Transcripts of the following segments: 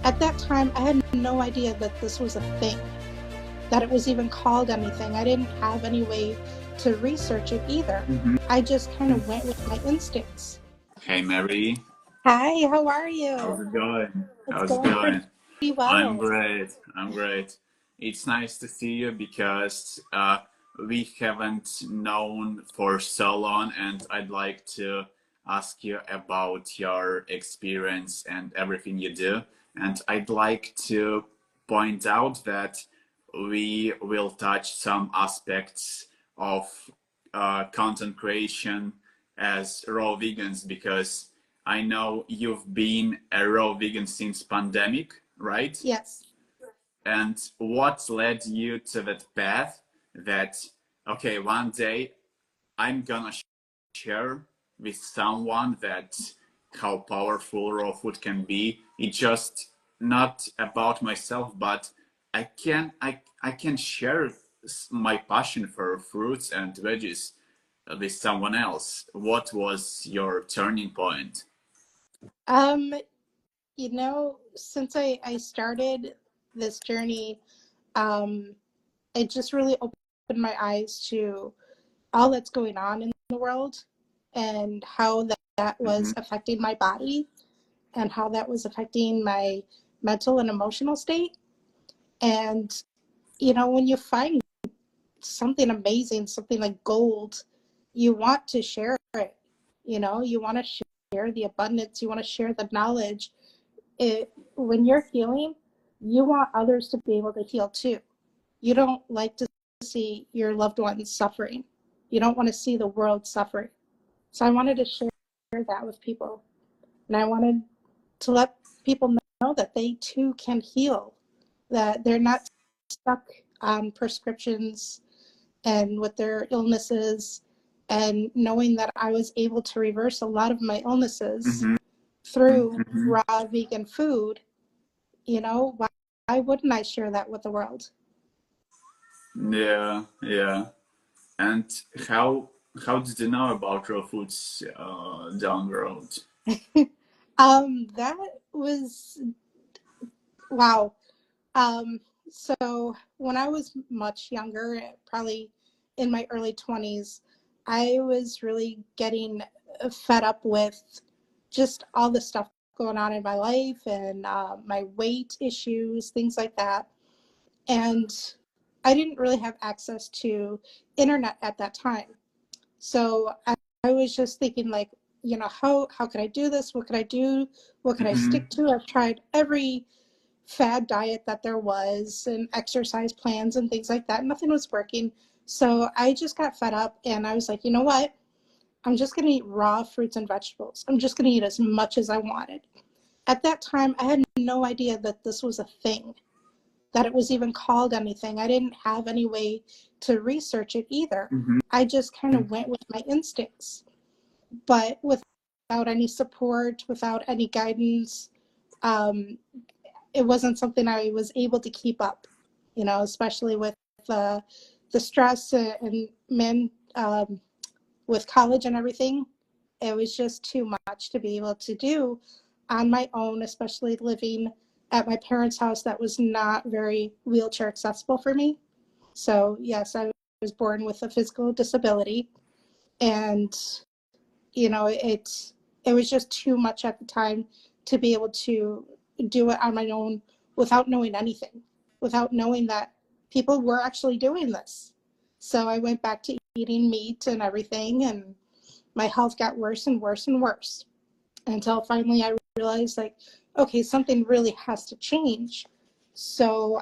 At that time, I had no idea that this was a thing, that it was even called anything. I didn't have any way to research it either. Mhm. I just kind of went with my instincts. Hey Mary, Hi, how are how's you? it going? It's How's it going pretty going? I'm well. great. I'm great. It's nice to see you because we haven't known for so long, and I'd like to ask you about your experience and everything you do. And I'd like to point out that we will touch some aspects of content creation as raw vegans because I know you've been a raw vegan since pandemic, right? Yes. And what led you to that path that, okay, one day I'm gonna share with someone that how powerful raw food can be. It's just not about myself, but I can share my passion for fruits and veggies with someone else. What was your turning point? Um, since I started this journey, um, it just really opened my eyes to all that's going on in the world and how that Mm-hmm. was affecting my body and how that was affecting my mental and emotional state. And, when you find something amazing, something like gold, you want to share it. You want to share the abundance, you want to share the knowledge. When you're healing, you want others to be able to heal too. You don't like to see your loved ones suffering. You don't want to see the world suffering. So I wanted to share that with people. And I wanted to let people know that they too can heal, that they're not stuck on prescriptions and with their illnesses. And knowing that I was able to reverse a lot of my illnesses Mm-hmm. through Mm-hmm. raw vegan food, why wouldn't I share that with the world? Yeah, yeah. And how how did you know about raw foods down the road? That was wow. Um, so when I was much younger, probably in my early 20s, I was really getting fed up with just all the stuff going on in my life and my weight issues, things like that. And I didn't really have access to internet at that time. So I was just thinking like, how could I do this? What could I do? What could I Mm-hmm. stick to? I've tried every fad diet that there was and exercise plans and things like that. Nothing was working. So I just got fed up and I was like, you know what? I'm just going to eat raw fruits and vegetables. I'm just going to eat as much as I wanted. At that time, I had no idea that this was a thing, that it was even called anything. I didn't have any way to research it either. Mm-hmm. I just kind of went with my instincts, but without any support, without any guidance. Um, it wasn't something I was able to keep up, especially with uh, the stress and men with college and everything. It was just too much to be able to do on my own, especially living at my parents' house that was not very wheelchair accessible for me. So, yes, I was born with a physical disability. And, it was just too much at the time to be able to do it on my own without knowing anything, without knowing that people were actually doing this. So I went back to eating meat and everything, and my health got worse and worse and worse until finally I realized, like, okay, something really has to change. So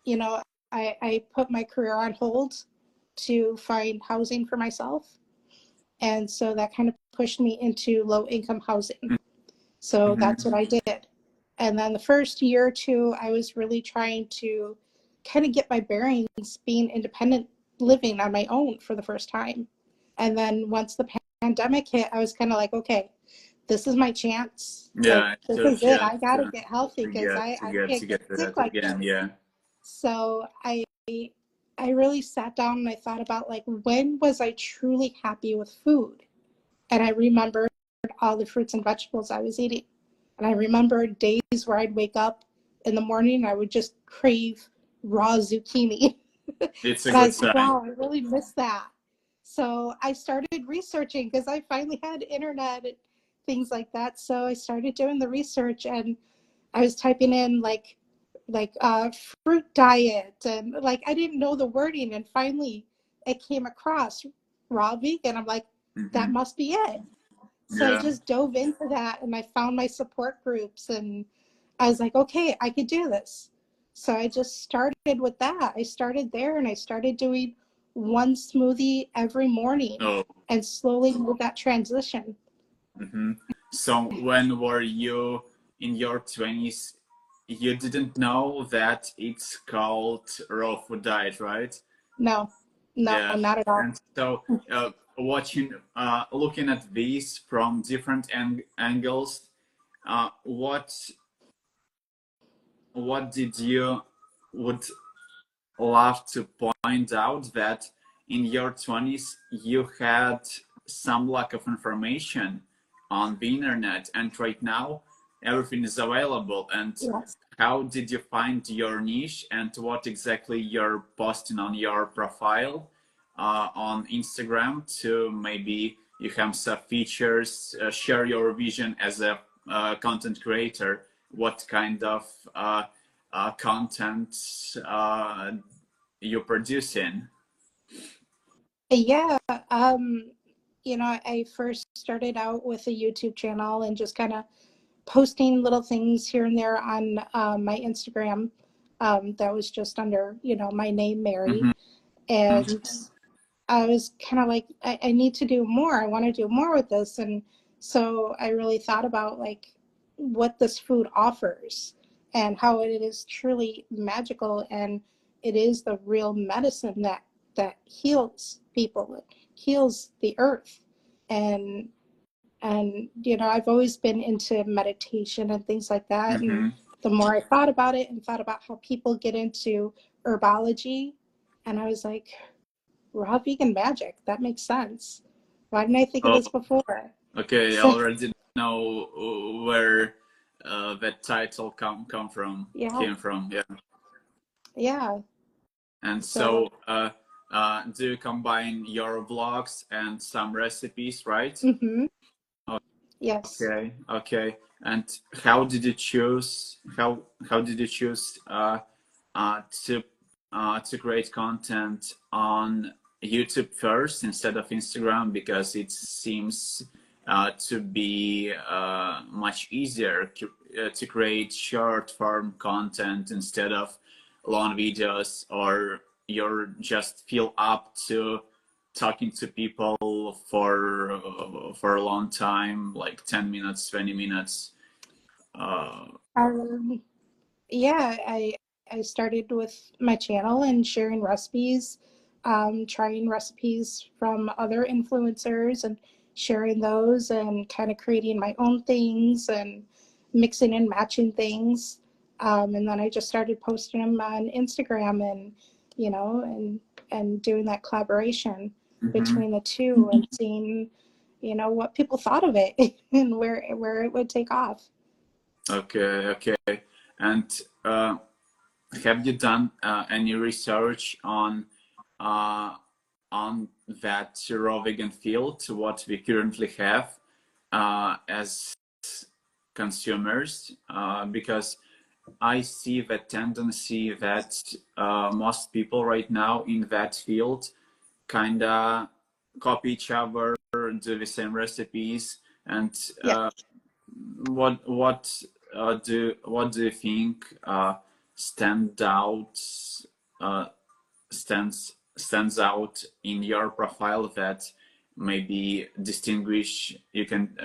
you know, I put my career on hold to find housing for myself. And so that kind of pushed me into low income housing. So that's what Mm-hmm. I did. And then the first year or two, I was really trying to kind of get my bearings being independent living on my own for the first time. And then once the pandemic hit, I was kind of like, okay, this is my chance. Like, Yeah, it's this your is it. chance I got to get healthy to because get I to can't get get to sick that like again. this. Yeah. So I really sat down and I thought about, like, when was I truly happy with food? And I remembered all the fruits and vegetables I was eating. And I remember days where I'd wake up in the morning and I would just crave raw zucchini. It's a And I good was like, sign. wow, I really miss that. So I started researching because I finally had internet and things like that. So I started doing the research, and I was typing in like fruit diet, and like I didn't know the wording, and finally it came across raw vegan. I'm like, that Hmm. must be it. So I Yeah. just dove into that, and I found my support groups, and I was like, okay, I could do this. So I just started with that. I started there, and I started doing one smoothie every morning Oh. and slowly made that transition. Hmm. So when were you in your 20s? You didn't know that it's called raw food diet, right? No, no, Yeah. not at all. And so looking at these from different angles, uh, what what did you would love to point out that in your 20s you had some lack of information on the internet, and right now everything is available. And Yes. how did you find your niche, and what exactly you're posting on your profile on Instagram to maybe you have some features, share your vision as a content creator, what kind of content you're producing? Yeah, I first started out with a YouTube channel and just kind of posting little things here and there on my Instagram. That was just under, my name, Mary. Mm-hmm. And I was kind of like, I need to do more. I want to do more with this. And so I really thought about like what this food offers and how it is truly magical, and it is the real medicine that heals people, it heals the earth. And I've always been into meditation and things like that. And Mm-hmm. the more I thought about it and thought about how people get into herbology, and I was like, raw vegan magic. That makes sense. Why didn't I think of Oh, this before? okay. I So already know where that title come from yeah, came from. Yeah. yeah. And So so, do you combine your vlogs and some recipes, right? yes. Okay, okay. And how did you choose? How did you choose uh, to to create content on YouTube first instead of Instagram? Because it seems to be much easier to create short form content instead of long videos, or you're just feel up to talking to people for a long time, like 10 minutes, 20 minutes. Uh, Um, yeah, I started with my channel and sharing recipes, trying recipes from other influencers and sharing those, and kind of creating my own things and mixing and matching things. And then I just started posting them on Instagram, and and doing that collaboration mhm. between the two, and seeing what people thought of it and where it would take off. Okay, okay. And have you done any research uh, on that raw vegan field, what we currently have as consumers? Because I see the tendency that most people right now in that field kind of copy each other, do the same recipes, and Yeah. what do you think stand out uh, stands out in your profile that maybe distinguish you can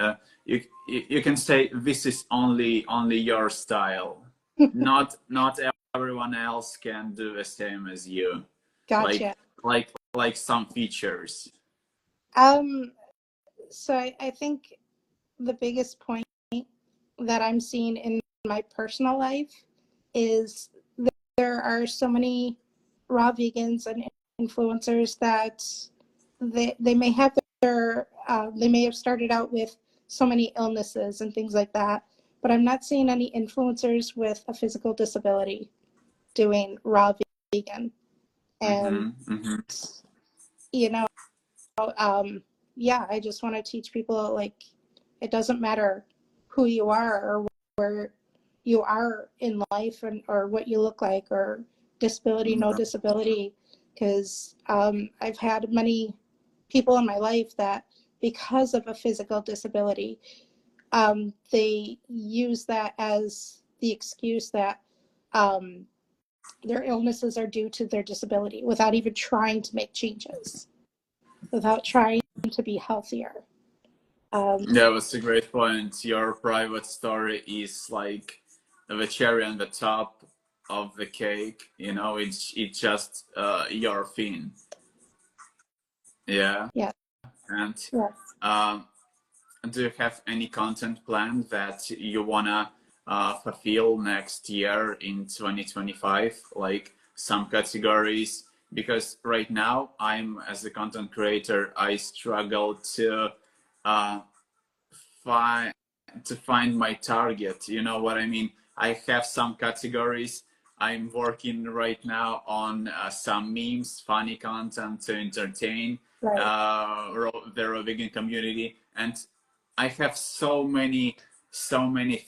you can say this is only your style, not everyone else can do the same as you, like Gotcha. like some features. Um, so I think the biggest point that I'm seeing in my personal life is that there are so many raw vegans and influencers that they may have they may have started out with so many illnesses and things like that, but I'm not seeing any influencers with a physical disability doing raw vegan. And, you know, yeah, I just want to teach people, like, it doesn't matter who you are or where you are in life, and or what you look like, or disability, no disability, because I've had many people in my life that, because of a physical disability, they use that as the excuse that their illnesses are due to their disability, without even trying to make changes, without trying to be healthier. Yeah, that's a great point. Your private story is like the cherry on the top of the cake. You know, it's just your thing. Yeah. Yeah. And Yes. do you have any content plan that you wanna fulfill next year in 2025? Like some categories? Because right now, I'm as a content creator, I struggle uh, find find my target. You know what I mean? I have some categories. I'm working right now on some memes, funny content to entertain Right. the raw vegan community, and I have so many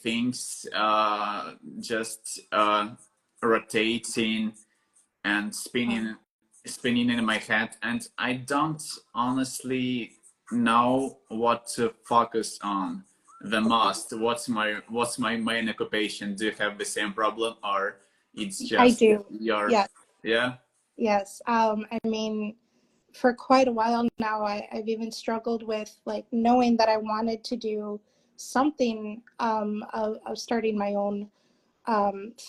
things just rotating and spinning in my head, and I don't honestly know what to focus on the most. What's my main occupation? Do you have the same problem, or it's I just do. your? Yes. Yeah. Yes. I mean, for quite a while now, I've even struggled with, like, knowing that I wanted to do something, of starting my own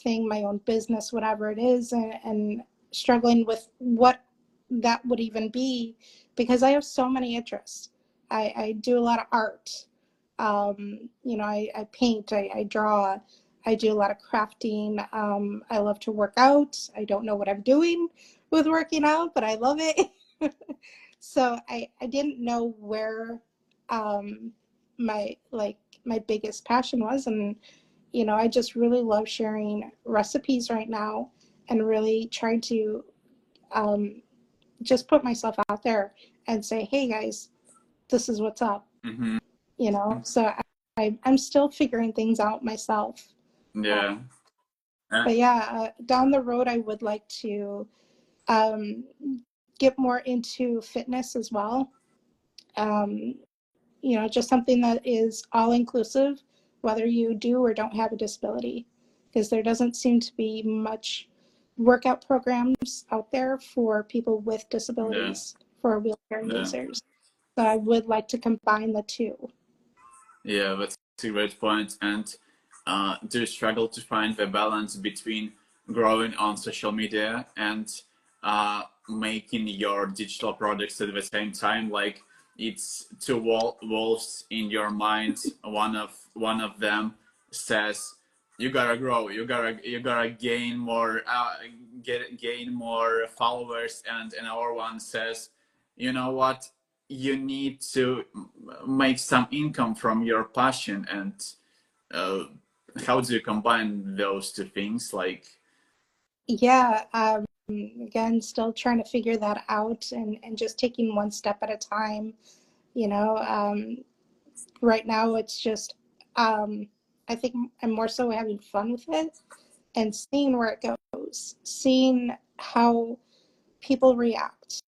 thing, my own business, whatever it is, and struggling with what that would even be, because I have so many interests. I do a lot of art. You know, I paint, I draw, I do a lot of crafting. I love to work out. I don't know what I'm doing with working out, but I love it. So I didn't know where my, like, my biggest passion was. And, you know, I just really love sharing recipes right now, and really trying to just put myself out there and say, hey guys, this is what's up. Mm-hmm. You know, so I'm still figuring things out myself. Yeah. But yeah, down the road, I would like to um, get more into fitness as well. Um, you know, just something that is all inclusive, whether you do or don't have a disability, because there doesn't seem to be much workout programs out there for people with Yeah. disabilities, for wheelchair Yeah. users. So I would like to combine the two. Yeah, that's a great point. And do you struggle to find the balance between growing on social media and making your digital products at the same time? Like it's two wolves in your mind. One of them says you gotta grow, you gotta gain more, gain more followers, and another one says, you know what, you need to make some income from your passion. And uh, how do you combine those two things? Like, Yeah, again, still trying to figure that out, and just taking one step at a time. You know, right now it's just, I think I'm more so having fun with it, and seeing where it goes, seeing how people react,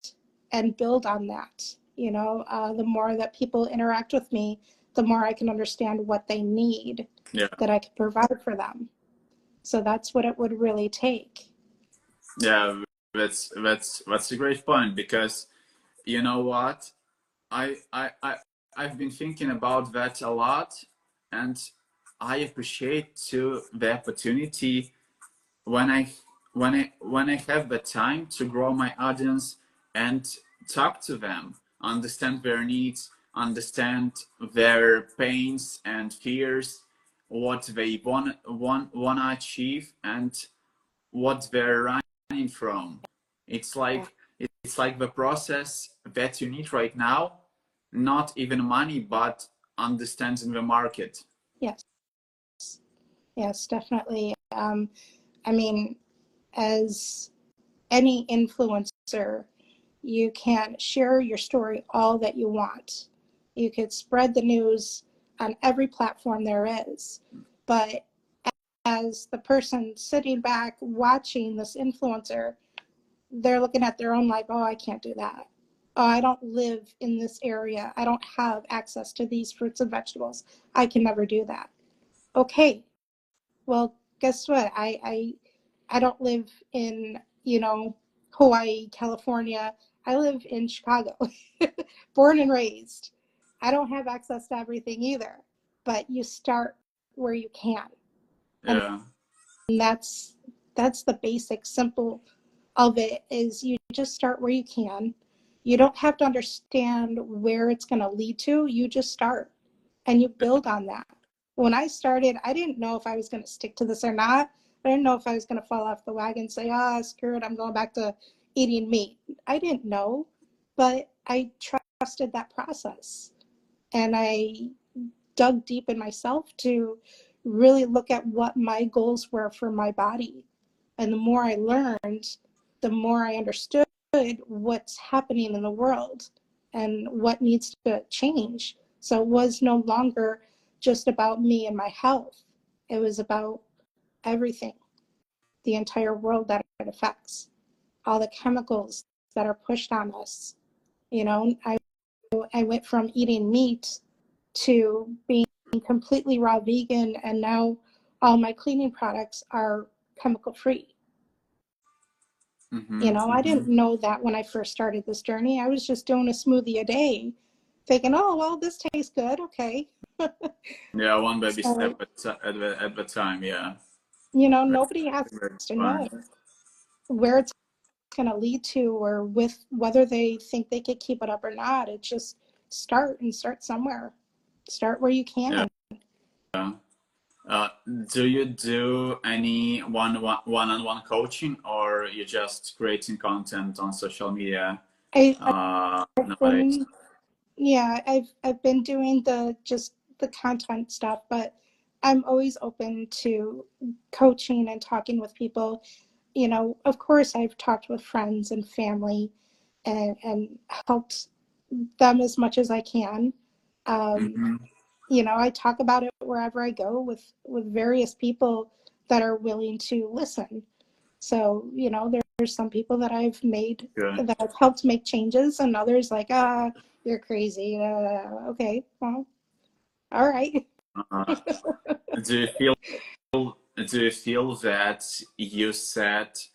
and build on that. You know, the more that people interact with me, the more I can understand what they need, yeah. that I can provide for them. So that's what it would really take. Yeah, that's a great point, because you know what, I've been thinking about that a lot, and I appreciate too the opportunity when I have the time to grow my audience and talk to them, understand their needs, understand their pains and fears, what they wanna achieve, and what they're running from. It's Yeah. like the process that you need right now, not even money, but understanding the market. Yes. Yes, definitely. I mean, as any influencer, you can share your story all that you want. You could spread the news on every platform there is. But as the person sitting back watching this influencer, they're looking at their own life. Oh, I can't do that. Oh, I don't live in this area. I don't have access to these fruits and vegetables. I can never do that. Okay, well, guess what? I don't live in, Hawaii, California. I live in Chicago, born and raised. I don't have access to everything either, but you start where you can. And Yeah. that's the basic simple of it is you just start where you can. You don't have to understand where it's going to lead to. You just start and you build on that. When I started, I didn't know if I was going to stick to this or not. I didn't know if I was going to fall off the wagon and say, screw it, I'm going back to eating meat. I didn't know, but I trusted that process. And I dug deep in myself to really look at what my goals were for my body. And the more I learned, the more I understood what's happening in the world and what needs to change. So it was no longer just about me and my health. It was about everything, the entire world that it affects, all the chemicals that are pushed on us. I went from eating meat to being completely raw vegan, and now all my cleaning products are chemical free. Mm-hmm, I mm-hmm. didn't know that when I first started this journey. I was just doing a smoothie a day, thinking, oh, well, this tastes good. Okay. Yeah, one baby step So, at a time. Yeah, nobody has very to fun. know where it's going to lead to or with whether they think they could keep it up or not. It just start somewhere. Start where you Yeah. can. Uh, do you do any one-on-one coaching, or you just creating content on social media I've nowadays? been Yeah, I've been doing the content stuff, but I'm always open to coaching and talking with people. Of course, I've talked with friends and family and helped them as much as I can. Um, Mm-hmm. I talk about it wherever I go with various people that are willing to listen. So, there's some people that Good. that I've helped make changes, and others like, you're crazy. Okay, well, all right. Uh, do you feel do you feel that you set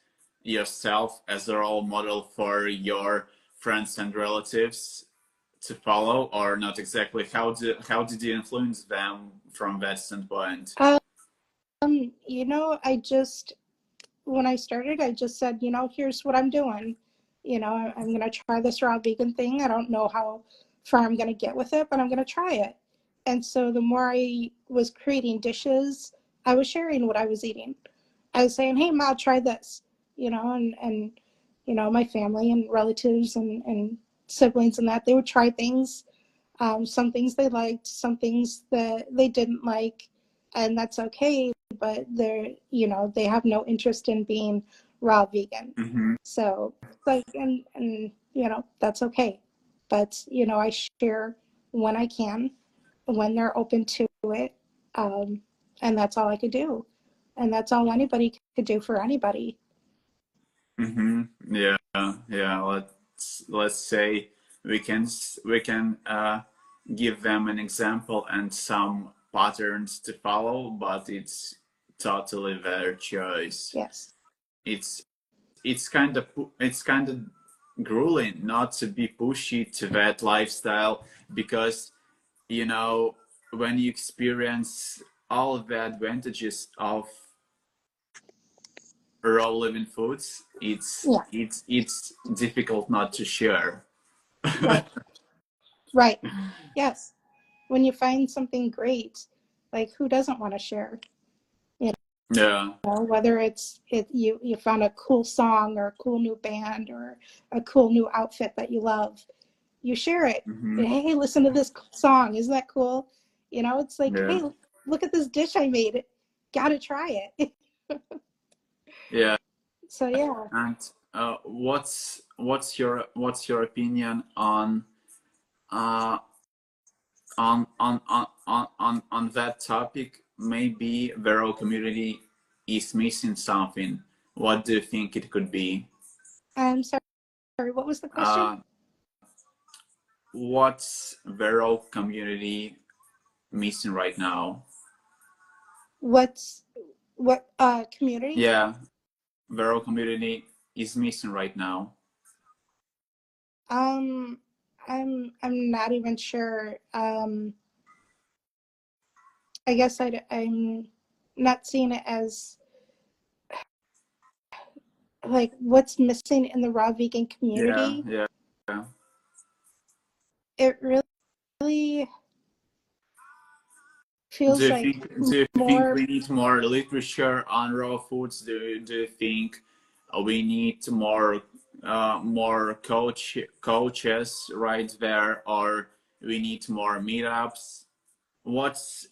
yourself as a role model for your friends and relatives to follow, or not exactly? How did you influence them from that standpoint? Um, I just when I started, I just said, here's what I'm doing. I'm going to try this raw vegan thing. I don't know how far I'm going to get with it, but I'm going to try it. And so the more I was creating dishes, I was sharing what I was eating. I was saying, hey, Ma, try this, and my family and relatives and siblings and that, they would try things. Some things they liked, some things that they didn't like, and that's okay. But they have no interest in being raw vegan. Mm-hmm. So, like, and that's okay. But I share when I can, when they're open to it, um, and that's all I could do, and that's all anybody could do for anybody. Mm-hmm. Yeah, yeah. Let's say we can give them an example and some patterns to follow, but it's totally their choice. Yes. It's it's kind of grueling not to be pushy to that lifestyle, because you know when you experience all of the advantages of raw living foods, it's Yeah. it's it's difficult not to share. Right. Right. Yes. When you find something great, like who doesn't want to share? You Yeah. whether you found a cool song or a cool new band or a cool new outfit that you love, you share it. Hmm. Hey, listen to this song. Isn't that cool? It's like, Yeah. hey, look at this dish I made. gotta try it. Yeah. So yeah. And what's your opinion uh, on that topic? Maybe the raw community is missing something. What do you think it could be? I'm sorry, what was the question? Uh, what's the raw community missing right now? What community? Yeah, the raw community is missing right now. Um, I'm not even sure. I guess I'm not seeing it as like what's missing in the raw vegan Yeah, community. yeah, yeah. It really Do feels you like think do you think more. we need more literature on raw foods? Do you think we need more coaches right there, or we need more meetups? What's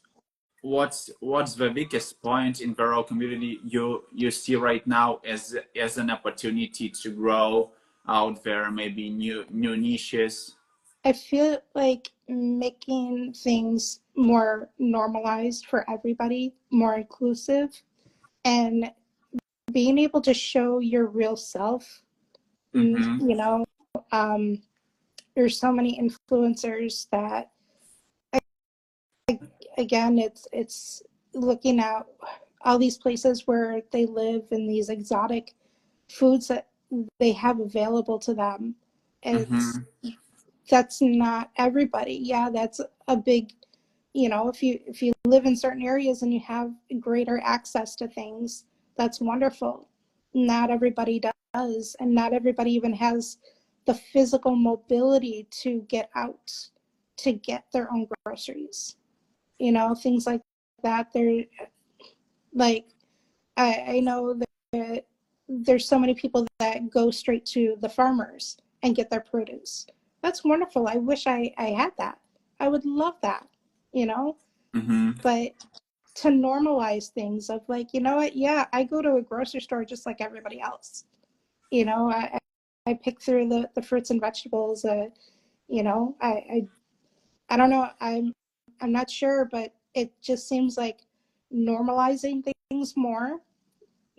what's the biggest point in the raw community you see right now as an opportunity to grow out there, maybe new niches? I feel like making things more normalized for everybody, more inclusive, and being able to show your real self. Mm-hmm. You know, um, there's so many influencers that, again, it's looking at all these places where they live and these exotic foods that they have available to them. It's Mm-hmm. That's not everybody. Yeah, that's a big, if you live in certain areas and you have greater access to things, that's wonderful. Not everybody does, and not everybody even has the physical mobility to get out to get their own groceries. Things like that. They're like, I know that there's so many people that go straight to the farmers and get their produce. That's wonderful. I wish I had that. I would love that, you know? Mm-hmm. But to normalize things of like, you know what? Yeah, I go to a grocery store just like everybody else. I pick through the fruits and vegetables. I don't know. I'm not sure, but it just seems like normalizing things more,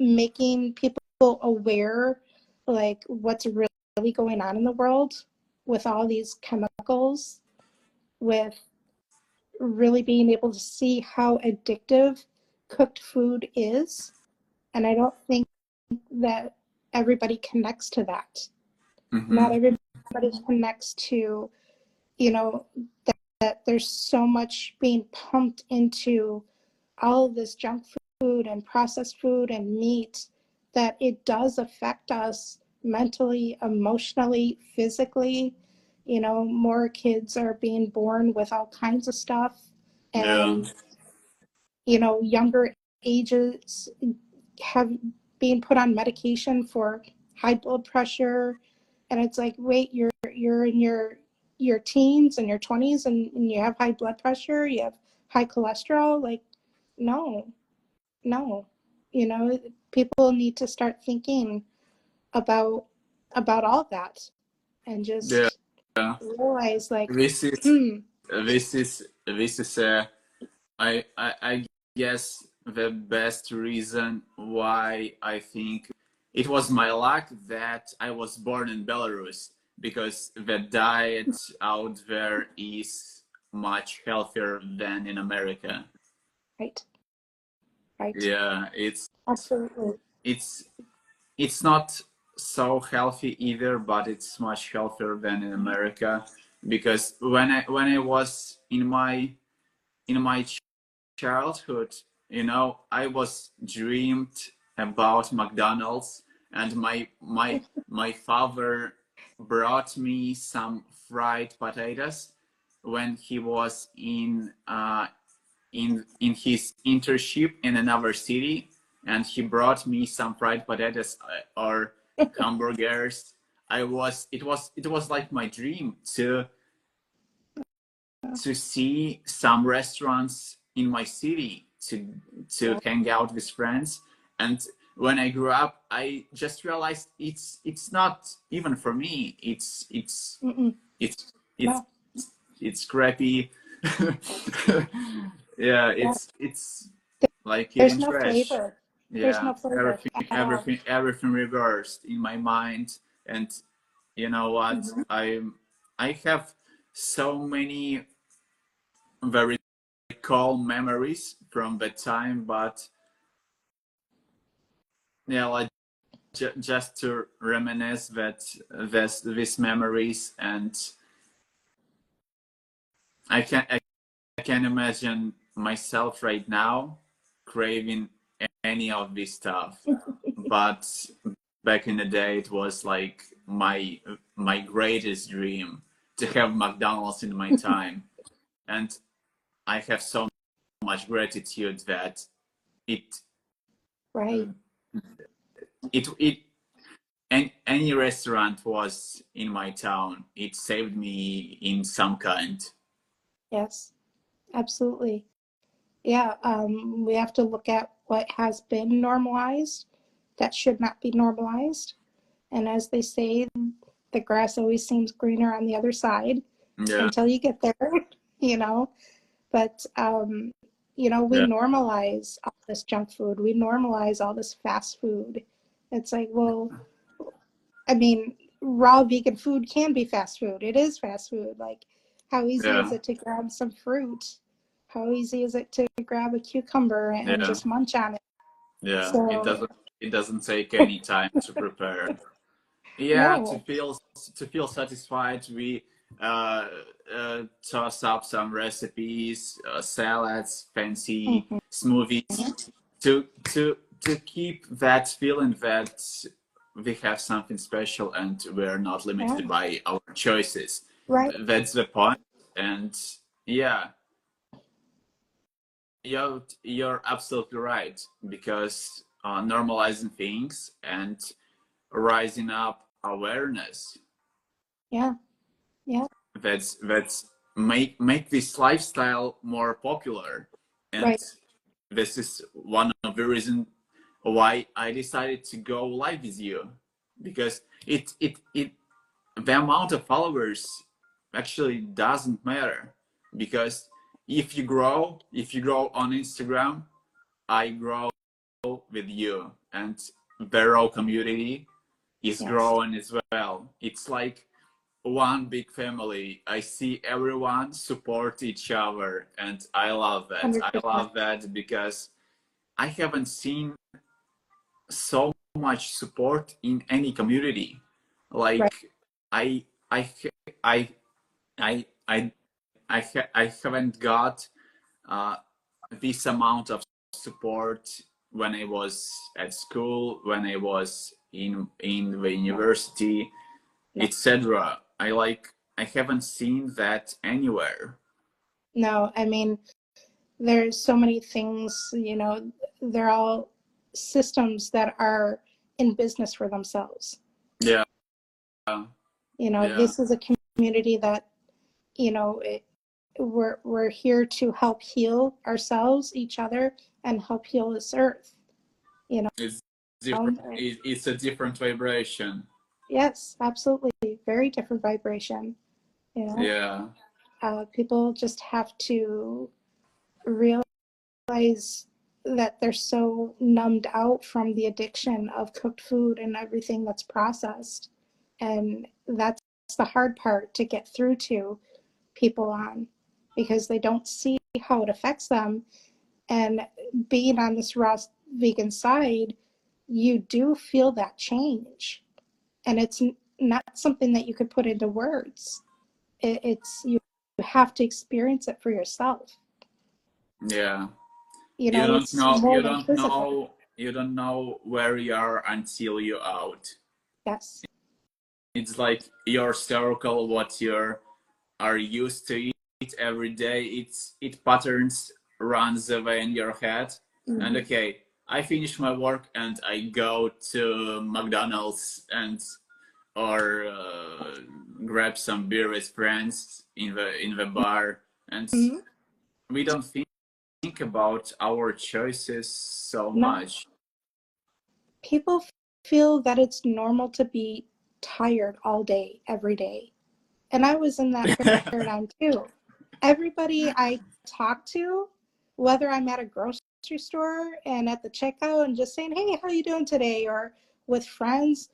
making people aware like what's really going on in the world with all these chemicals, with really being able to see how addictive cooked food is. And I don't think that everybody connects to that. Not Mm-hmm. everybody connects to, you know, that there's so much being pumped into all of this junk food and processed food and meat that it does affect us mentally, emotionally, physically. More kids are being born with all kinds of stuff, Yeah. and younger ages have been put on medication for high blood pressure, and it's like, wait, you're in your teens and your 20s, and you have high blood pressure, you have high cholesterol. Like, no, no. People need to start thinking about all that, and Yeah. just realize like, This is hmm. this is I guess the best reason why I think it was my luck that I was born in Belarus, because the diet out there is much healthier than in America. Right, right, Yeah, absolutely. it's it's not so healthy either, but it's much healthier than in America, because when I was in my childhood, I was dreamed about McDonald's, and my father brought me some fried potatoes when he was in his internship in another city, and he brought me some fried potatoes or hamburgers. It was like my dream to see some restaurants in my city, to Yeah. hang out with friends. And when I grew up, I just realized it's not even for me. Mm-mm. It's it's No. it's crappy. Yeah, Yeah. it's like There's eating no trash. flavor. There's Yeah, no flavor at all. everything reversed in my mind. And you know what? Mm-hmm. I have so many very calm memories from that time, but yeah, like just to reminisce that these memories. And I can imagine myself right now craving any of this stuff. But back in the day, it was like my greatest dream to have McDonald's in my time. And I have so much gratitude that it Right. it and any restaurant was in my town. It saved me in some kind. Yes. Absolutely. Yeah. We have to look at what has been normalized that should not be normalized. And as they say, the grass always seems greener on the other side Yeah, until you get there, you know. But we yeah, normalize all this junk food. We normalize all this fast food. It's like, well, I mean, raw vegan food can be fast food. It is fast food. Like, how easy is yeah, it to grab some fruit? How easy is it to grab a cucumber and yeah, just munch on it? yeah. So, It doesn't take any time to prepare. Yeah, no. to feel satisfied, we uh, toss up some recipes, salads, fancy Mhm. smoothies to keep that feeling that we have something special and we're not Yeah, limited by our choices. right. That's the point. And yeah, you're absolutely right, because normalizing things and rising up awareness, Yeah, yeah, that's make this lifestyle more popular. And right. this is one of the reasons why I decided to go live with you, because it the amount of followers actually doesn't matter, because if you grow on Instagram, I grow with you, and the raw community is Yes, growing as well. It's like one big family. I see everyone support each other, and I love that. I 100%. love that because I haven't seen so much support in any community. Right. Like I I I I I I haven't got uh, this amount of support when I was at school, when I was in the No, university, no, etc. I haven't seen that anywhere. no. I mean, there's so many things, they're all systems that are in business for themselves. Yeah, yeah, This is a community that, we're here to help heal ourselves, each other, and help heal this earth. You it's different. know, It's a different vibration. yes, absolutely, very different vibration. You know, Yeah, people just have to realize that they're so numbed out from the addiction of cooked food and everything that's processed. And that's the hard part to get through to people on, because they don't see how it affects them. And being on this raw vegan side, you do feel that change. And it's not something that you could put into words. It's you have to experience it for yourself. yeah. You don't It's know. more than physical. You don't know where you are until you're out. Yes. It's like your circle, what you are used to eat every day. It patterns runs away in your head. And Mm-hmm. okay, I finish my work and I go to McDonald's and or grab some beer with friends in the bar, and Mm-hmm. we don't think about our choices so No, much. people feel that it's normal to be tired all day, every day. And I was in that paradigm too. Everybody I talk to, whether I'm at a grocery store and at the checkout and just saying, hey, how you doing today? Or with friends,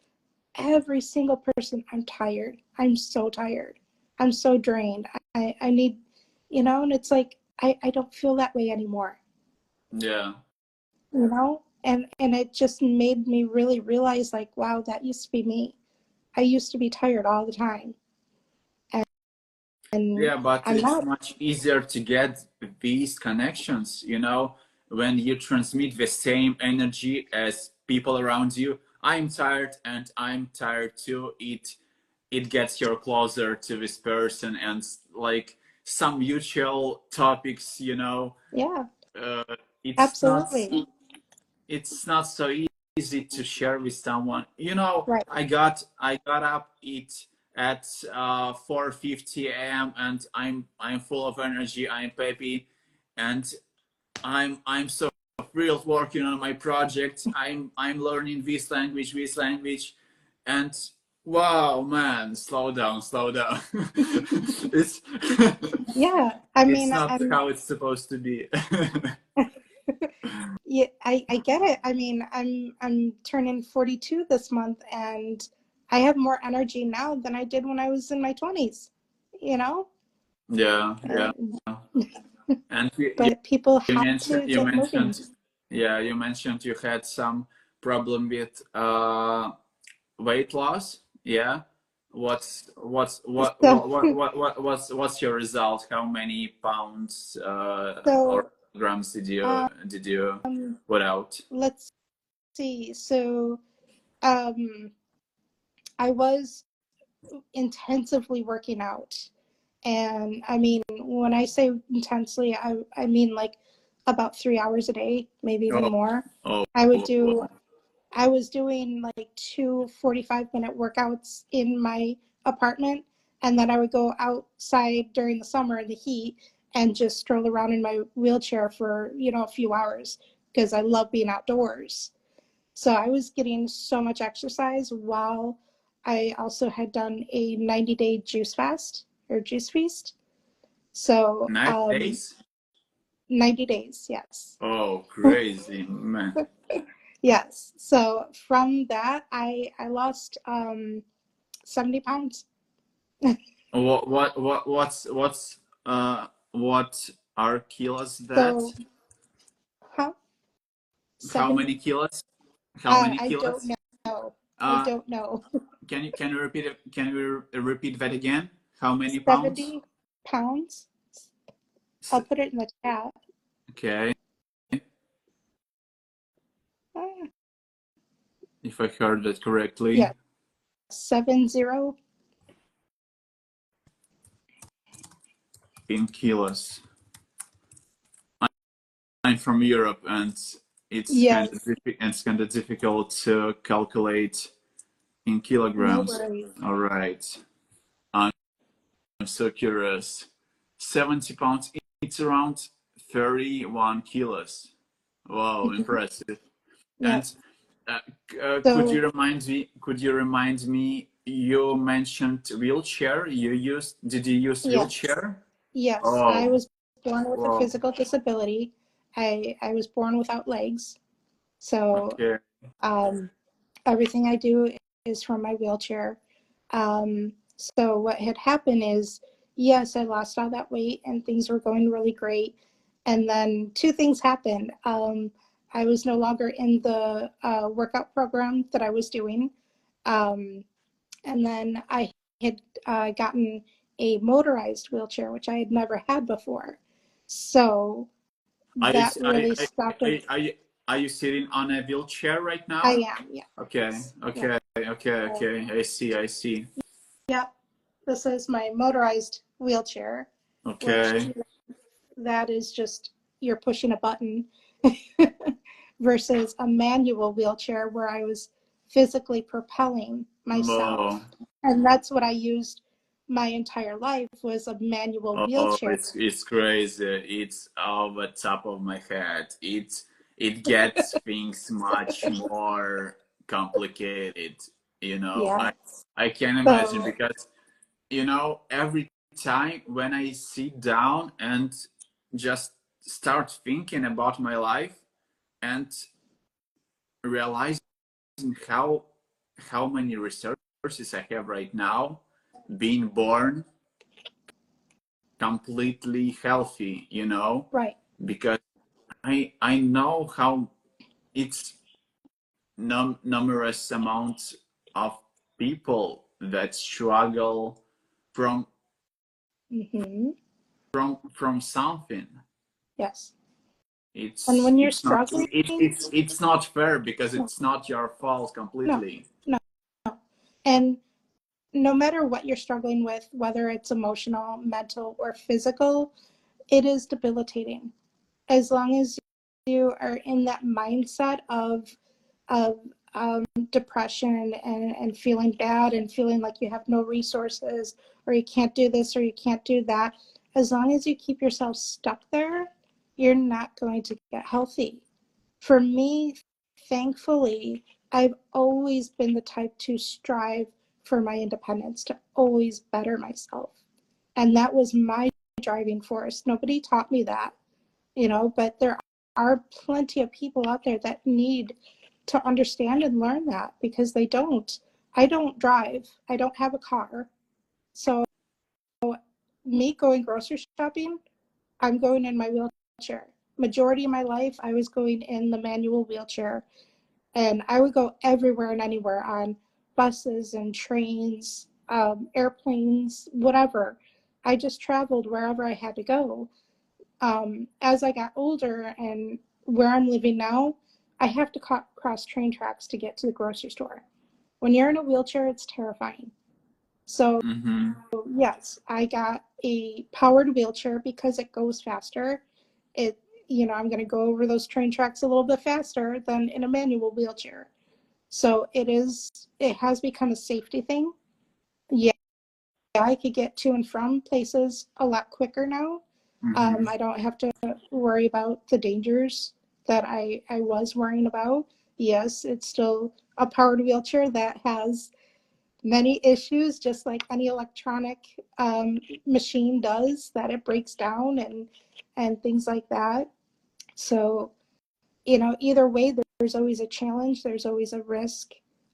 every single person, I'm tired. I'm so tired. I'm so drained. I need, and it's like, I don't feel that way anymore, Yeah. And it just made me really realize, like, wow, that used to be me. I used to be tired all the time. And Yeah, but I'm it's not. much easier to get these connections, when you transmit the same energy as people around you. I'm tired and I'm tired too. It gets you closer to this person, and like some mutual topics, Yeah, uh, it's not absolutely. it's not so easy to share with someone. Right. I got up at 4:50 a.m. and I'm full of energy. I'm peppy, and I'm so thrilled working on my project. I'm learning this language, and wow, man, slow down, slow down. it's Yeah. I it's mean, not I'm, how it's supposed to be. yeah, I get it. I mean, I'm turning 42 this month, and I have more energy now than I did when I was in my 20s, you know? Yeah, yeah. And, And but people you have mentioned to you get moving. mentioned yeah, you mentioned you had some problem with weight loss. Yeah. So, What's your result? How many pounds or so grams um, did you put out? let's see. So, um, I was intensively working out. And I mean, when I say intensely, I mean like about 3 hours a day, maybe even Oh, more. oh, I would oh, do, I was doing like two 45-minute workouts in my apartment. And then I would go outside during the summer in the heat and just stroll around in my wheelchair for, a few hours because I love being outdoors. So I was getting so much exercise while I also had done a 90-day juice fast or juice feast. So 9 days? 90 days, yes. Oh, crazy, man. Yes. So from that, I lost 70 pounds. What are kilos that? So, huh? How 70? many kilos? How many I don't kilos? know. I Uh, don't know. can you repeat it? Can you repeat that again? How many pounds? 70 pounds. I'll put it in the chat. Okay, Ah, if I heard that correctly. yeah, 70. In kilos. I'm from Europe, and Yes. it's kind of difficult to calculate in No kilograms. worries. All right, I'm so curious. 70 pounds. It's around 31 kilos. Wow, impressive. Yeah. And could you So remind me? Could you remind me? You mentioned wheelchair. Did you use yes, wheelchair? yes, I Oh, was born with a wow. physical disability. I was born without legs. So Okay. um, everything I do is from my wheelchair. So what had happened is, yes, I lost all that weight and things were going really great. And then two things happened. I was no longer in the workout program that I was doing. Um, and then I had gotten a motorized wheelchair, which I had never had before. So Are you that really stopped it. are you are you sitting on a wheelchair right I now? am, Okay, yes. Yeah. okay, okay, So, okay. I see, I see. yeah, this is my motorized wheelchair, which Okay. that is just you're pushing a button versus a manual wheelchair where I was physically propelling myself. Oh, And that's what I used my entire life was a manual Oh, wheelchair. it's crazy. It's over top of my head. It gets things much more complicated. You know, Yes. I can imagine So, because you know every time when I sit down and just start thinking about my life and realizing how how many resources I have right now, being born completely healthy, you know, right. because I know how it's numerous amounts of people that struggle from Hmm. from something. Yes. And when you're It's not struggling, it's not fair because no, it's not your fault no, completely. no. And no matter what you're struggling with, whether it's emotional, mental, or physical, it is debilitating. As long as you are in that mindset of depression and feeling bad and feeling like you have no resources or you can't do this or you can't do that, as long as you keep yourself stuck there, you're not going to get healthy. For me, thankfully, I've always been the type to strive for my independence, to always better myself. And that was my driving force. Nobody taught me that, but there are plenty of people out there that need to understand and learn that because they don't. I don't drive, I don't have a car. So, me going grocery shopping, I'm going in my wheelchair. Majority of my life, I was going in the manual wheelchair, and I would go everywhere and anywhere on buses and trains, airplanes, whatever. I just traveled wherever I had to go. As I got older and where I'm living now, I have to cross train tracks to get to the grocery store. When you're in a wheelchair, it's terrifying. So, Mm-hmm. yes, I got a powered wheelchair because it goes faster. It, I'm going to go over those train tracks a little bit faster than in a manual wheelchair. So it has become a safety thing. Yeah, I could get to and from places a lot quicker now. Mm-hmm. I don't have to worry about the dangers that I was worrying about. Yes, it's still a powered wheelchair that has many issues, just like any electronic machine does, that it breaks down and things like that. So, either way, there's always a challenge, there's always a risk.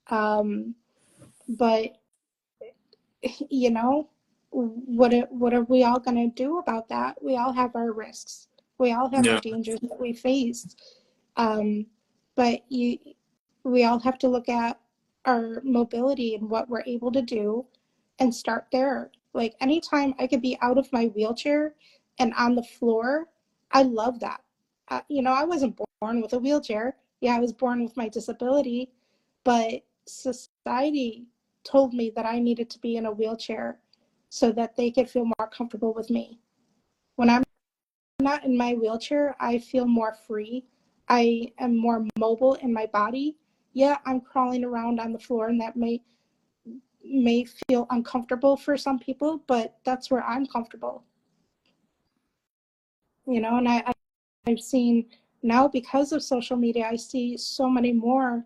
But you know, what are we all going to do about that? We all have our risks. We all have our Yeah. dangers that we face. Um, but we all have to look at our mobility and what we're able to do and start there. Like anytime I could be out of my wheelchair and on the floor, I love that. I wasn't born with a wheelchair. Yeah, I was born with my disability, but society told me that I needed to be in a wheelchair so that they could feel more comfortable with me. When I'm not in my wheelchair, I feel more free. I am more mobile in my body. Yeah, I'm crawling around on the floor, and that may feel uncomfortable for some people, but that's where I'm comfortable. And I've seen now, because of social media, I see so many more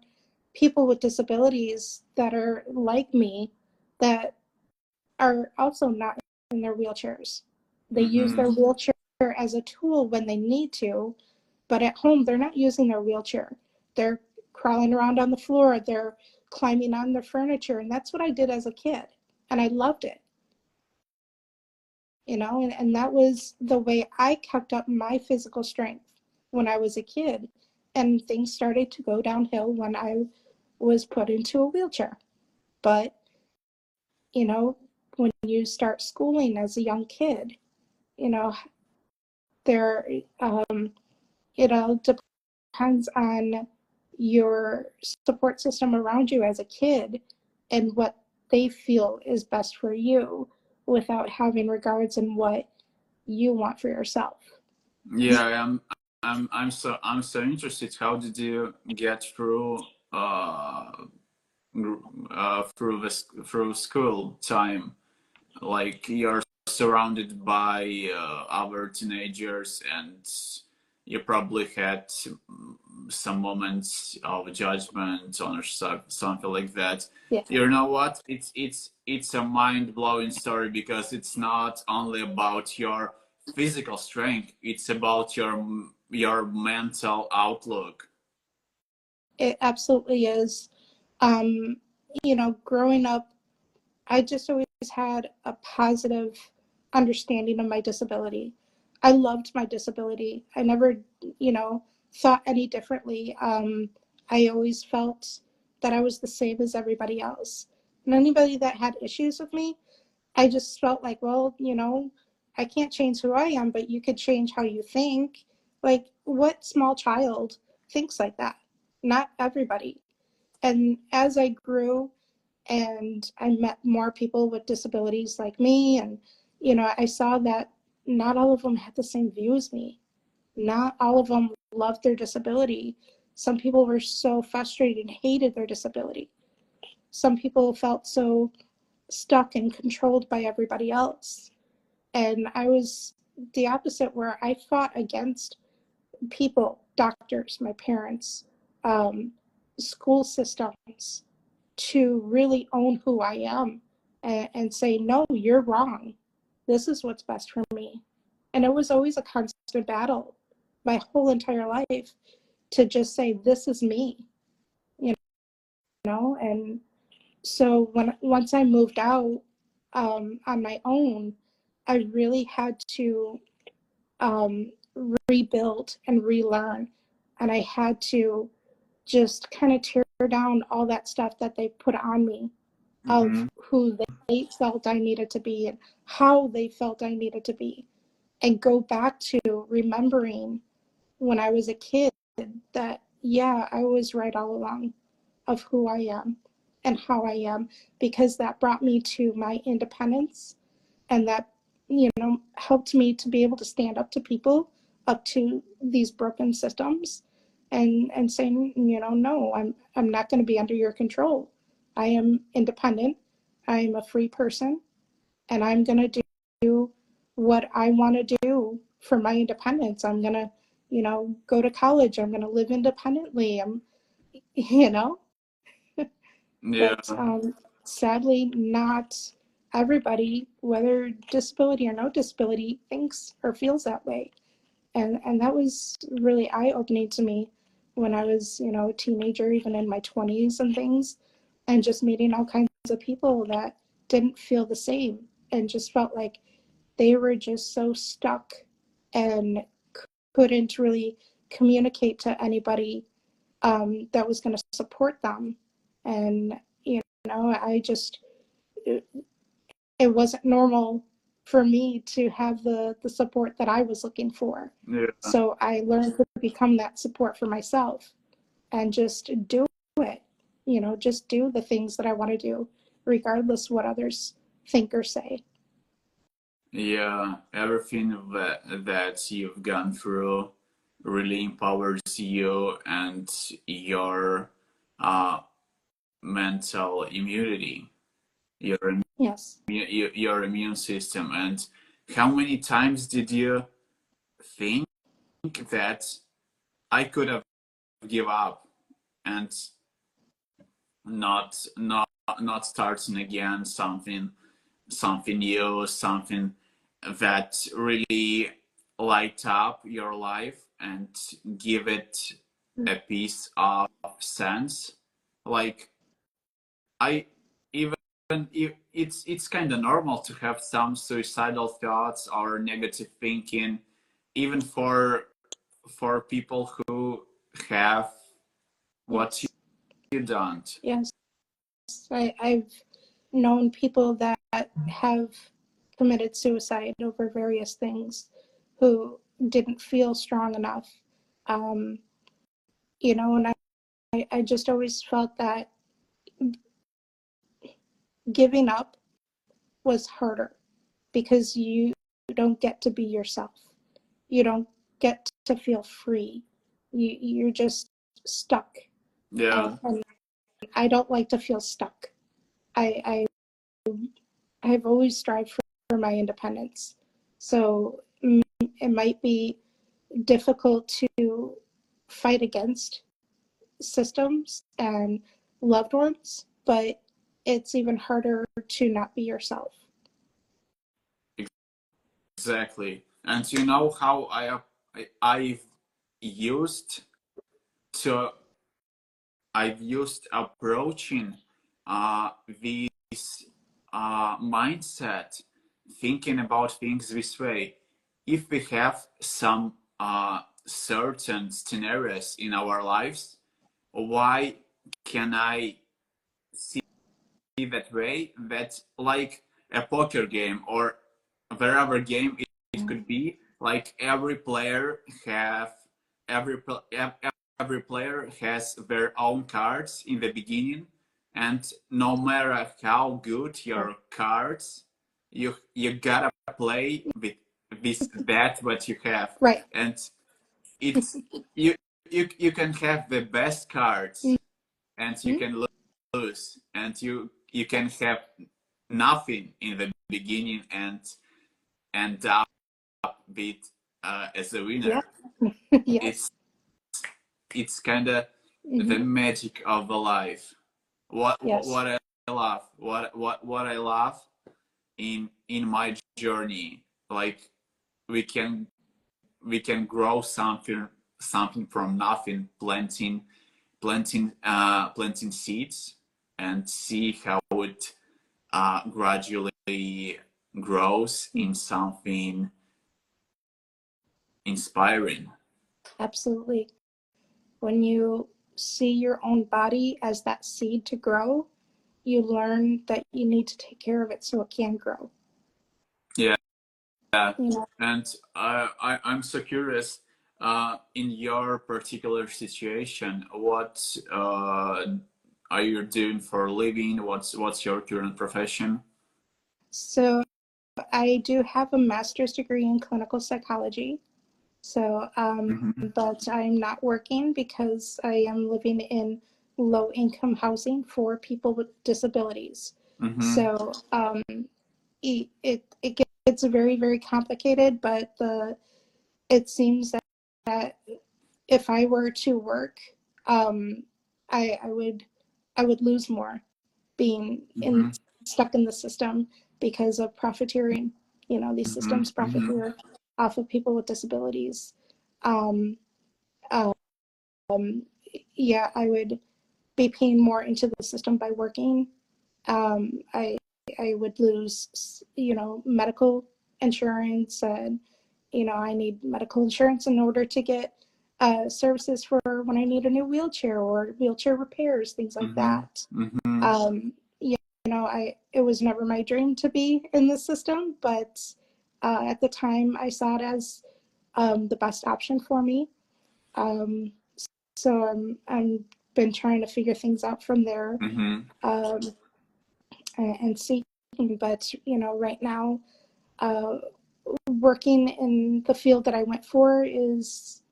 people with disabilities that are like me that are also not in their wheelchairs. They use Mm-hmm. their wheelchair as a tool when they need to, but at home, they're not using their wheelchair. They're crawling around on the floor, they're climbing on the furniture. And that's what I did as a kid. And I loved it, and that was the way I kept up my physical strength when I was a kid. And things started to go downhill when I was put into a wheelchair. But, when you start schooling as a young kid, you know, there, it all depends on your support system around you as a kid and what they feel is best for you without having regards in what you want for yourself. Yeah, I'm so interested. How did you get through through school time? like you're surrounded by other teenagers, and you probably had some moments of judgment or something like that. Yeah, You know what? It's a mind blowing story, because it's not only about your physical strength; it's about your mental outlook. it absolutely is. Um, growing up, I just always had a positive understanding of my disability. I loved my disability. I never, you know, thought any differently. I always felt that I was the same as everybody else. And anybody that had issues with me, I just felt like, well, I can't change who I am, but you could change how you think. Like, what small child thinks like that? Not everybody. And as I grew and I met more people with disabilities like me, and, I saw that not all of them had the same view as me. Not all of them loved their disability. Some people were so frustrated and hated their disability. Some people felt so stuck and controlled by everybody else. And I was the opposite, where I fought against people, doctors, my parents, um, school systems, to really own who I am, and say, no, you're wrong. This is what's best for me. And it was always a constant battle my whole entire life to just say, this is me, you and so once I moved out, on my own, I really had to, um, rebuild and relearn, and I had to just kind of tear down all that stuff that they put on me, of Mm-hmm. who they felt I needed to be and how they felt I needed to be, and go back to remembering when I was a kid that, yeah, I was right all along of who I am and how I am, because that brought me to my independence, and that, helped me to be able to stand up to people, up to these broken systems, and saying, no, I'm not going to be under your control. I am independent. I am a free person, and I'm going to do what I want to do for my independence. I'm going to, go to college. I'm going to live independently. I'm, you know, Yeah. but sadly, not everybody, whether disability or no disability, thinks or feels that way. And that was really eye-opening to me when I was, a teenager, even in my 20s and things, and just meeting all kinds of people that didn't feel the same, and just felt like they were just so stuck and couldn't really communicate to anybody, that was going to support them. And, I just, it wasn't normal for me to have the support that I was looking for. Yeah. So I learned to become that support for myself, and just do it, just do the things that I want to do, regardless what others think or say. Yeah, everything that you've gone through really empowers you and your uh, mental immunity, your Yes. your immune system. And how many times did you think that I could have give up and not not starting again something new, something that really light up your life and give it a piece of sense. Like I even if it's kind of normal to have some suicidal thoughts or negative thinking, even for people who have what Yes. you don't. Yes. I've known people that have committed suicide over various things, who didn't feel strong enough. Um, and I just always felt that giving up was harder, because you don't get to be yourself. You don't get to feel free. You're just stuck. Yeah. And I don't like to feel stuck. I I've always strived for my independence. So it might be difficult to fight against systems and loved ones, but it's even harder to not be yourself. Exactly. And you know how I've used to I've used approaching this mindset, thinking about things this way. If we have some certain scenarios in our lives, why can I see that way? That like a poker game or wherever game it could be, like every every player has their own cards in the beginning, and no matter how good your cards, you gotta play with this bet what you have, Right. and it's you can have the best cards and you Mm-hmm. can lose, and you can have nothing in the beginning and end up with as a Yeah. winner. Yes. it's it's kind of the Mm-hmm. magic of the life. Yes. What I love, what I love in my journey, like we can grow something from nothing, planting seeds and see how it gradually grows in something inspiring. Absolutely. When you see your own body as that seed to grow, you learn that you need to take care of it so it can grow. Yeah, You know, and I'm so curious. In your particular situation, what are you doing for a living? What's your current profession? so I do have a master's degree in clinical psychology. So, Mm-hmm. but I'm not working because I am living in low income housing for people with disabilities. Mm-hmm. So, it gets very, very complicated, but it seems that if I were to work, um, I would lose more being Mm-hmm. stuck in the system because of profiteering. You know, these Mm-hmm. systems Mm-hmm. profiteer off of people with disabilities. Um, um, yeah, I would be paying more into the system by working. Um, I I would lose, medical insurance, and I need medical insurance in order to get services for when I need a new wheelchair or wheelchair repairs, things like Mm-hmm. that. Mm-hmm. I it was never my dream to be in the system, but at the time I saw it as the best option for me. Um, so I'm been trying to figure things out from there, Mm-hmm. um, and seeking. But right now, uh, working in the field that I went for is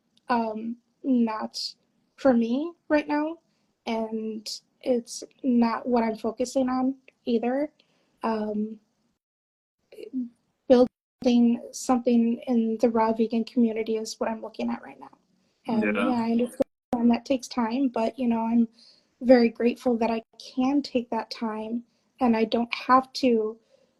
not for me right now, and it's not what I'm focusing on either. Um, Building something in the raw vegan community is what I'm looking at right now. And Yeah. yeah, I understand that takes time, but I'm very grateful that I can take that time and I don't have to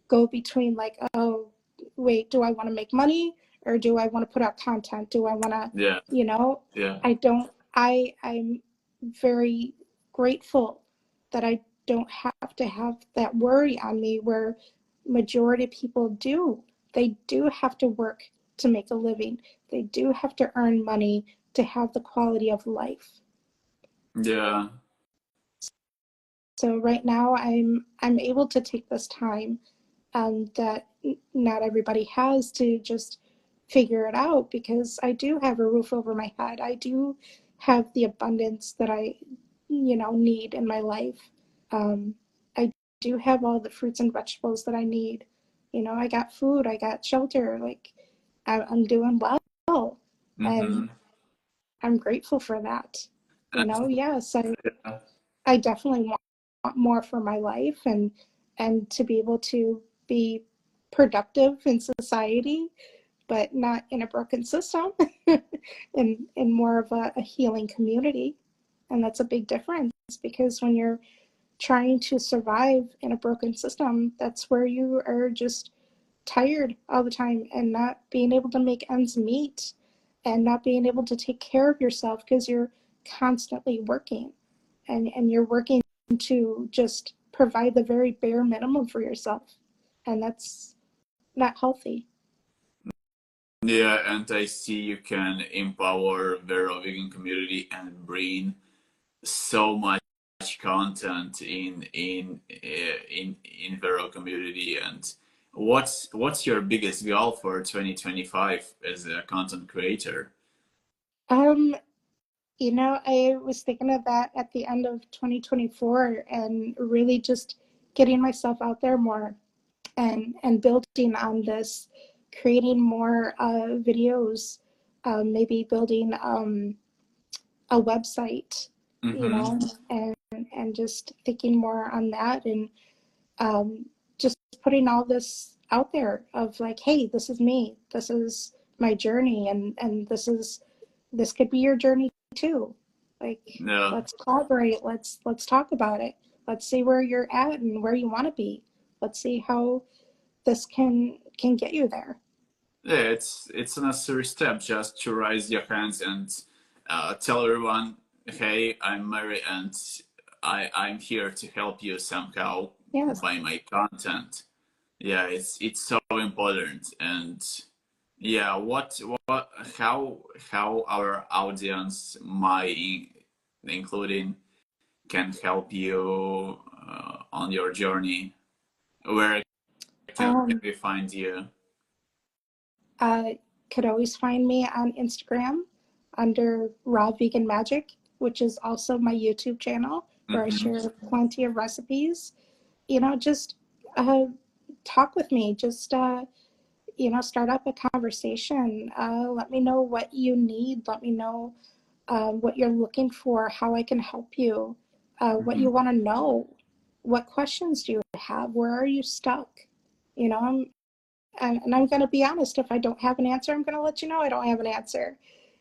go between like, oh, wait, do I want to make money or do I want to put out content? Do I want to, Yeah. you know, Yeah. I don't, I'm very grateful that I don't have to have that worry on me where majority of people do. They do have to work to make a living. They do have to earn money to have the quality of life. Yeah. So right now I'm able to take this time that not everybody has to just figure it out because I do have a roof over my head. I do have the abundance that I need in my life. I do have all the fruits and vegetables that I need. I got food, I got shelter. Like I'm doing well, and Mm-hmm. I'm grateful for that. And, Yes, yeah. I definitely want more for my life and to be able to be productive in society, but not in a broken system, in more of a healing community. And that's a big difference, because when you're trying to survive in a broken system, that's where you are just tired all the time and not being able to make ends meet and not being able to take care of yourself because you're constantly working, and you're working to just provide the very bare minimum for yourself. And that's not healthy. Yeah, and I see you can empower the vegan community and bring so much content in the community. And what's your biggest goal for 2025 as a content creator? Um, I was thinking of that at the end of 2024, and really just getting myself out there more, and building on this, creating more videos, maybe building a website, Mm-hmm. and just thinking more on that, and just putting all this out there of like, hey, this is me, this is my journey, and this could be your journey too. Like, Yeah. let's collaborate, let's talk about it, let's see where you're at and where you want to be, let's see how this can get you there. Yeah, it's a necessary step just to raise your hands and tell everyone, "Hey, I'm Mary, and I'm here to help you somehow Yes. by my content." Yeah, it's so important. And yeah, what how our audience, my including, can help you on your journey? Where can um we find you? uh could always find me on Instagram under Raw Vegan Magic, which is also my YouTube channel, where I Mm-hmm. share plenty of recipes. Just uh talk with me, just start up a conversation. Let me know what you need. Let me know what you're looking for, how I can help you, what Mm-hmm. you want to know, what questions do you have, where are you stuck? And I'm going to be honest. If I don't have an answer, I'm going to let you know I don't have an answer.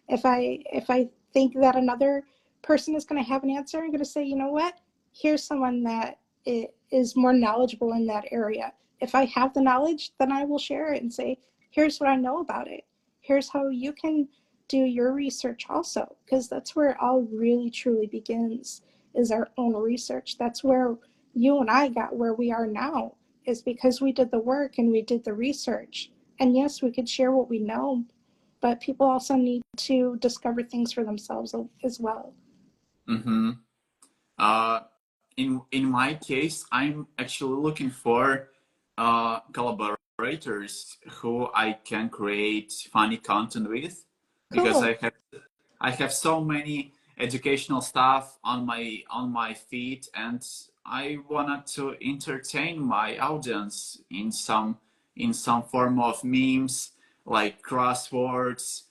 If I think that another person is going to have an answer, I'm going to say, you know what? Here's someone that is more knowledgeable in that area. If I have the knowledge, then I will share it and say, here's what I know about it. Here's how you can do your research also, because that's where it all really truly begins, is our own research. That's where you and I got where we are now, is because we did the work and we did the research. And yes, we could share what we know, but people also need to discover things for themselves as well. Mm-hmm. Uh, in my case, I'm actually looking for collaborators who I can create funny content with, because Cool. I have so many educational stuff on my feed, and I wanted to entertain my audience in some form of memes, like crosswords,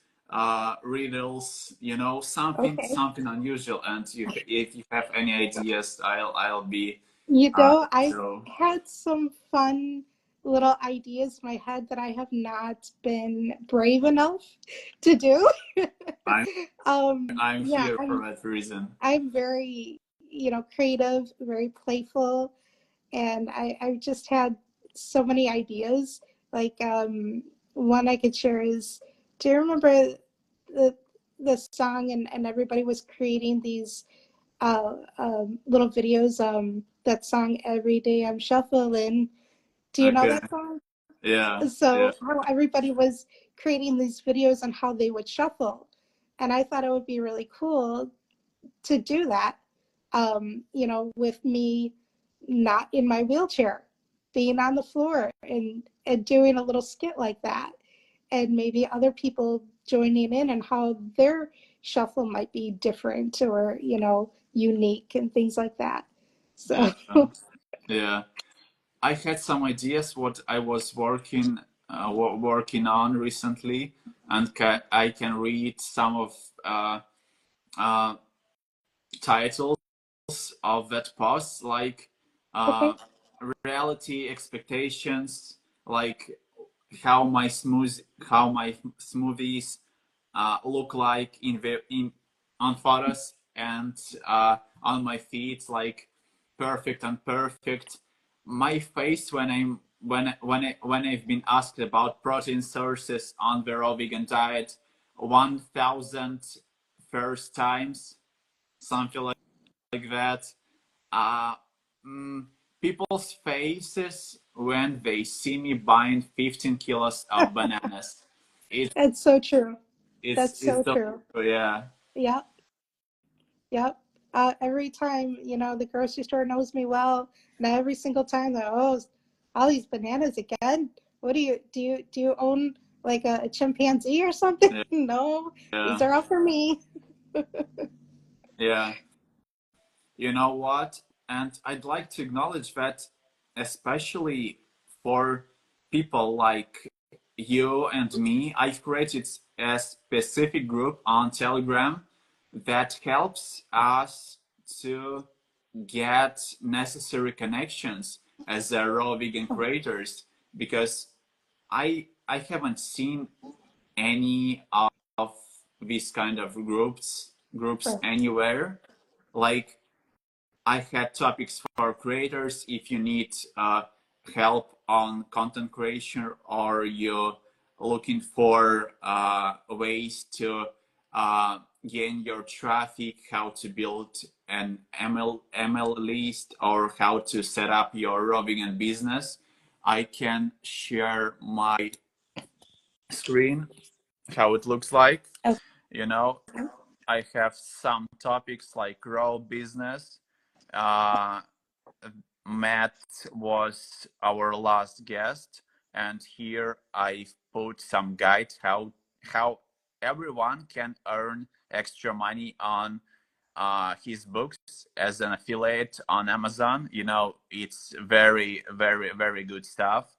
riddles, Okay. something unusual. And if you have any ideas, I'll be I so had some fun little ideas in my head that I have not been brave enough to do. I'm Yeah, here for that reason. I'm very, creative, very playful, and I've just had so many ideas. Like, one I could share is, do you remember the the song, and everybody was creating these little videos, that song "Every Day I'm Shuffling." Do you know Okay. that song? Yeah. Yeah. So how everybody was creating these videos on how they would shuffle, and I thought it would be really cool to do that, with me not in my wheelchair, being on the floor, and doing a little skit like that, and maybe other people joining in and how their shuffle might be different, or unique, and things like that. Yeah. So Yeah. I had some ideas what I was working on recently, and I can read some of uh, titles of that post, like uh, okay. reality expectations, like how my smoothies look like in on photos, and on my feed, like perfect and perfect. My face when I've been asked about protein sources on the raw vegan diet, 1,000 first times, something like that. Uh, mm, People's faces when they see me buying 15 kilos of bananas. It's That's so true. That's it's so so, true. yeah. Yeah. Yep. Every time, the grocery store knows me well, and every single time that, oh, all these bananas again. What do you own like a chimpanzee or something? Yeah, No, these yeah, are all for me. yeah. You know what? And I'd like to acknowledge that, especially for people like you and me, I've created a specific group on Telegram that helps us to get necessary connections as a raw vegan creators, because I haven't seen any of these kind of groups Right. anywhere. Like, I had topics for creators. If you need help on content creation, or you're looking for ways to gain your traffic, how to build an ML list, or how to set up your raw vegan business, I can share my screen, how it looks like. Okay. You know, I have some topics like raw business. Uh, Matt was our last guest, and here I put some guide how everyone can earn extra money on his books as an affiliate on Amazon. It's very, very, very good stuff.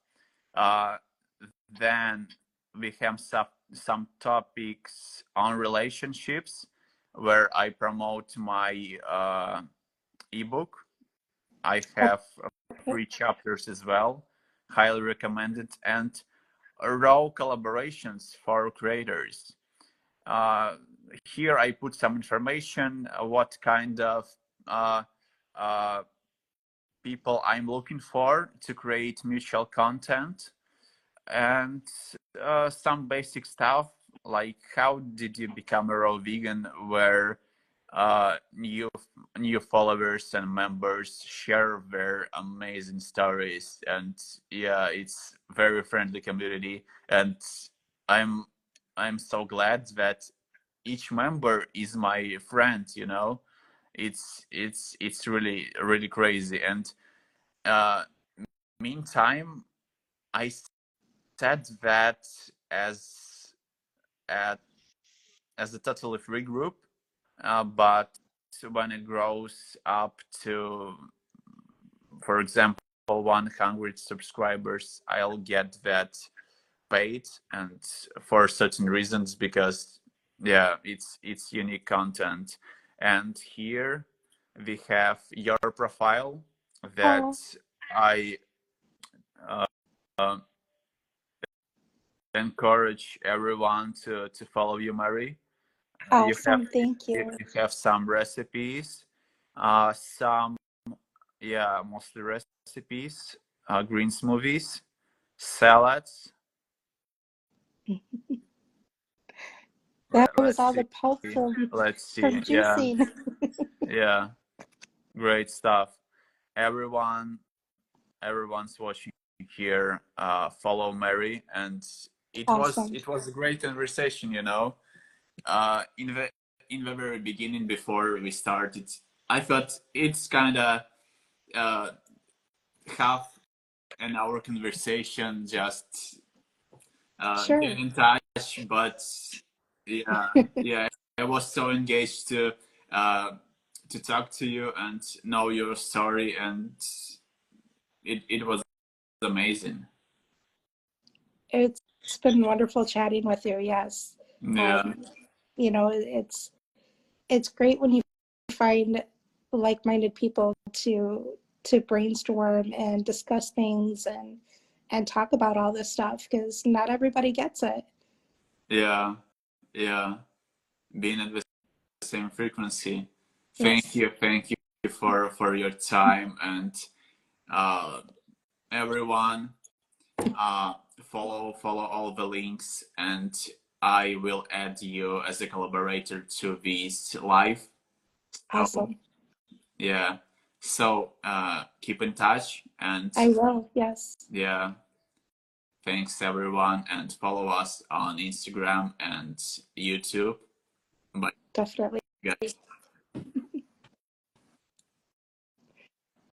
Uh, then we have some topics on relationships, where I promote my ebook. I have Okay. 3 chapters as well, highly recommended, and raw collaborations for creators. Uh, Here I put some information, what kind of uh, uh, people I'm looking for to create mutual content, and some basic stuff like how did you become a raw vegan, where new followers and members share their amazing stories. And yeah, it's very friendly community, and i'm I'm so glad that each member is my friend. It's really, really crazy. And uh meantime, I said that as as a totally free group, but when it grows up to, for example, 100 subscribers, I'll get that paid, and for certain reasons, because yeah, it's unique content. And here we have your profile that Oh, I uh, encourage everyone to follow you, Mary. You have awesome. Thank you you. have some recipes, some, yeah, mostly recipes, green smoothies, salads. That was Let's all see. the pulp from Let's see. from Yeah, juicing. yeah, great stuff. Everyone, everyone's watching here. Follow Mary, and Awesome. it was a great conversation. In the very beginning, before we started, I thought it's kind of uh, half an hour conversation, just get Sure. in touch. But yeah, yeah, I was so engaged uh, to talk to you and know your story, and it was amazing. It's been wonderful chatting with you. Yes. Yeah, Um, it's great when you find like-minded people to brainstorm and discuss things and talk about all this stuff, because not everybody gets it. Yeah, yeah. Being at the same frequency. Yes. Thank you for your time, and uh, everyone. Follow all the links, and I will add you as a collaborator to this live. So Awesome. yeah, so keep in touch, and I will. Yes. yeah, thanks everyone, and follow us on Instagram and YouTube. Bye Definitely. guys.